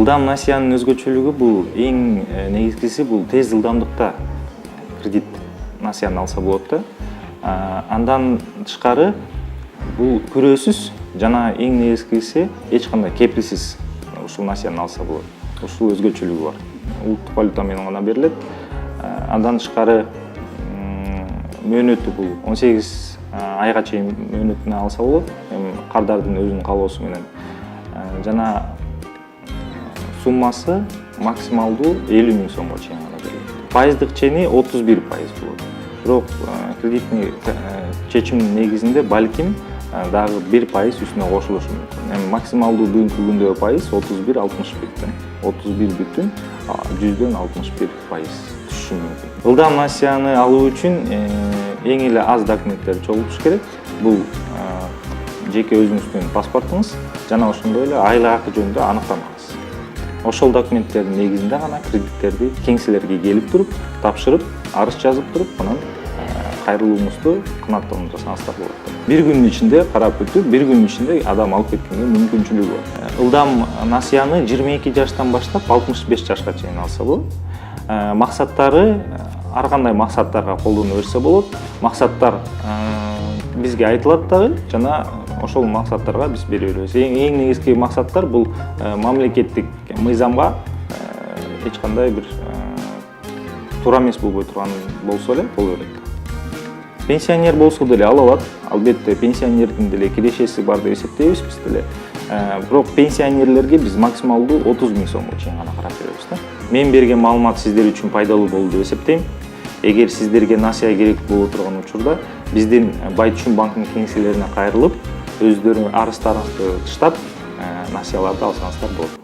Ылдам насыянын өзгөчөлүгү бул эң негизгиси бул тез ылдамдыкта кредит насыяны алса болот да. Андан тышкары бул көрөөсүз жана эң негизгиси эч кандай кепилсиз ушул насыяны алса болот. Ушул өзгөчөлүгү бар. Улуттук валюта менен гана берилет. Андан тышкары мөөнөтү бул 18 айга чейин мөөнөтүнө алса болот. Кардардын өзүнүн каалоосу менен. Жана суммасы максималдуу 50 000 сомго чейин гана берилет. Пайыздык чени 31% болот. Бирок кредитный чечимдин негизинде балким дагы 1% үстүнө кошулушу мүмкүн. Максималдуу бүгүнкү күндөгү пайыз 31,61. 31,61% түшүшү мүмкүн. Ылдам насыяны алуу үчүн эң эле аз документтер чогултуш керек. Бул жеке өзүңүздүн паспортуңуз жана ошондой эле айлык акы жөнүндө аныктамаңыз. Ошол документттердин негизинде гана кредиттерди кеңселерге келип туруп, тапшырып, арыз жазып туруп, анан кайрылууңузду кыматтауын жасаңыздар болот. Бир күндүн ичинде карап өтүп, бир күндүн ичинде адам алып кеткенге мүмкүнчүлүгү бар. Ылдам насыяны 22 жаштан баштап 65 жашка чейин алса болот. Максаттары ар кандай максаттарга колдоно берсе болот. Максаттар бизге айтылат дагы жана ошол максаттарга биз бере беребиз. Эң негизги максаттар бул мамлекеттик мыйзамга эч кандай бир туура эмес болбой турган болсо эле боло берет. Пенсионер болсо деле ала алат. Албетте пенсионердин деле кирешеси бар деп эсептейбиз биз деле. Бирок пенсионерлерге биз максималдуу 30 000 сомго чейин гана карап беребиз да. Мен берген маалымат сиздер үчүн пайдалуу болду деп эсептейм. Эгер сиздерге насыя керек боло турган учурда биздин Байтүшүн банкынын кеңселерине кайрылып, өздөрү арыздарыңызды тыштап, насыяларды алсаңыздар болот.